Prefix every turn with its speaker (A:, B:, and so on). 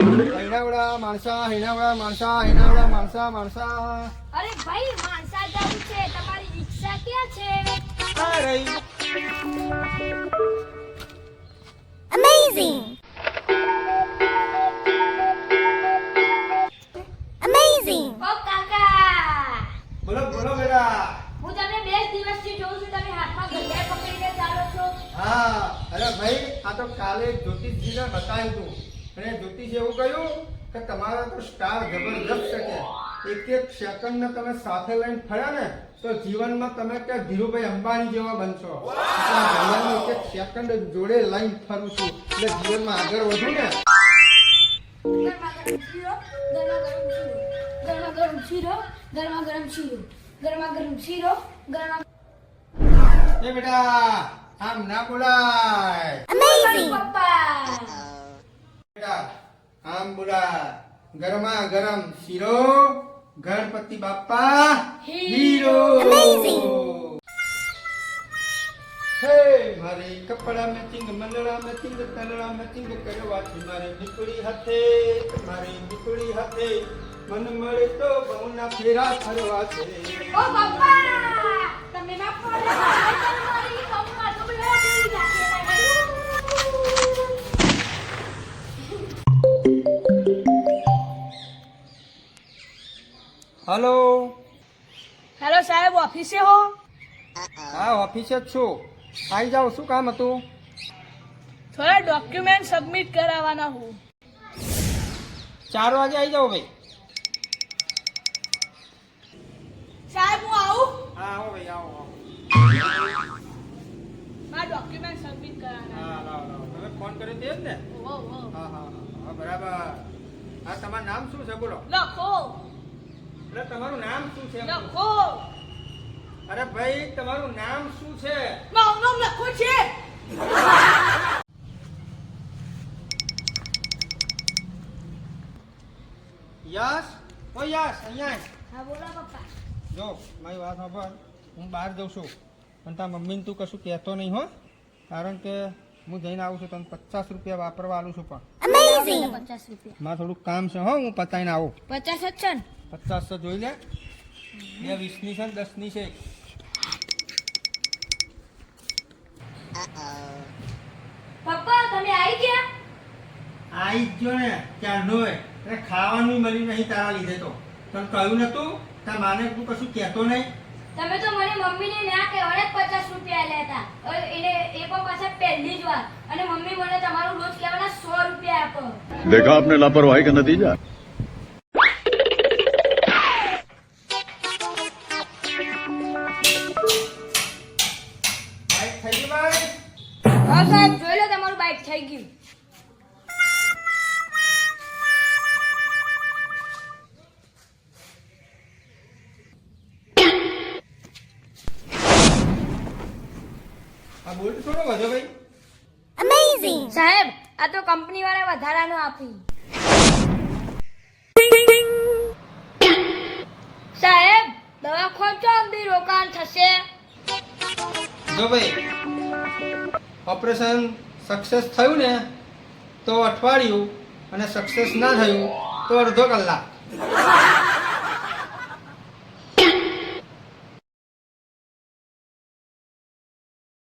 A: હિનાવડા માણસા હિનાવડા માણસા હિનાવડા માણસા માણસા.
B: અરે ભાઈ માણસા જવું છે, તમારી રિક્ષા ક્યાં છે?
A: આ રહી.
B: Amazing! Amazing! ઓ કાકા,
A: બોલો બોલો બેટા.
B: હું તમને 2 દિવસથી જોઉં છું, તમે હાથમાં ઘડિયાળ પકડીને ચાલો છો.
A: હા અરે ભાઈ આ તો કાલે જ્યોતિષજીને બતાવ્યું હતું અને જ્યોતિષે એવું કહ્યું કે તમારા તો સ્ટાર જબરજસ્ત છે. એક એક સેકન્ડને તમે સાથે લઈને ફર્યા ને તો જીવનમાં તમે કે ધીરુભાઈ અંબાણી જેવા બનશો. એટલે આ ઘડિયાળનો એક એક સેકન્ડ જોડે લઈને ફરું છું એટલે જીવનમાં આગળ વધું ને.
B: ગરમા ગરમ શીરો, ગરમા ગરમ શીરો, ગરમા ગરમ શીરો, ગરમા
A: એ બેટા આમ ના બોલાય.
B: Amazing! પપ્પા,
A: બેટા આમ બોલાય. ગરમા ગરમ શીરો ગણપતિ બાપ્પા હીરો. હે મારી કપડા મેચિંગ મંડળા મેચિંગ તલડા મેચિંગ કરવાથી મારી દીકરી હાથે મારી દીકરી હાથે મન મળે તો બહુના ફેરા ફરવા છે.
B: ઓ પપ્પા, તમે ના પડે, તમારી પપ્પા તો બહુ દેરી લાગે.
A: હલો.
B: હેલો સાહેબ, ઓફિસે હો?
A: હા ઓફિસે જ છું. આવી જાઓ. શું કામ હતું?
B: થોડા ડોક્યુમેન્ટ સબમિટ કરાવવાના હું.
A: 4 વાગે આવી જાઓ ભાઈ.
B: સાહેબ હું આવું?
A: હા આવો ભાઈ આવો આવો.
B: મારા ડોક્યુમેન્ટ સબમિટ કરાવવાના.
A: હા લાવો લાવો. તમે ફોન કર્યો તે જ ને?
B: ઓ ઓ
A: હા હા હા બરાબર. હા તમારું નામ શું છે બોલો?
B: લખો
A: એટલે તમારું નામ શું છે?
B: લખો.
A: અરે ભાઈ તમારું નામ શું છે?
B: મારું નામ લખો છે.
A: યસ. ઓ યસ અહીંયા આય.
B: હા બોલો પપ્પા.
A: જો મારી વાત સાંભળ. હું બહાર જઉં છું પણ તારા મમ્મીને તું કશું કહેતો નહીં હો. કારણ કે હું જઈને આવું છું તને 50 રૂપિયા વાપરવા આલું છું પણ
B: Amazing! 50 રૂપિયા.
A: મારે થોડુંક કામ છે હો. હું પતાઈને આવું.
B: 50 જ છે ને?
A: 50 તો જોઈ લે. 2 20ની છે ને 10ની છે.
B: પપ્પા તમે આવી ગયા?
A: આઈ જ ગયો ને ક્યારનો હોય. અરે ખાવાનું મળ્યું નહીં તારા લીધે તો. તને કહ્યું નતું તારા માને તું કશું કહેતો નહીં.
B: તમે તો મને મમ્મીને ના કહેવાને જ 50 રૂપિયા આલ્યા હતા. એને એ પણ પાછા પહેલી જ વાર. અને મમ્મી મને તમારું રોજ કહેવાના 100 રૂપિયા આપો.
C: देखा आपने लापरवाही का नतीजा।
A: બાઈક થઈ ગઈ ભાઈ?
B: હા સાહેબ, જોઈ લો તમારું બાઈક થઈ ગયું.
A: આ બોલ્ટ થોડો વધો ભાઈ.
B: Amazing! સાહેબ, આ તો કંપની વાળા વધારાનો આપી. સાહેબ, દવાખાનું ચો અંદી રોકાણ થશે?
A: જો ભાઈ ઓપરેશન સક્સેસ થયું ને તો અઠવાડિયું અને સક્સેસ ના થયું તો અડધો કલાક.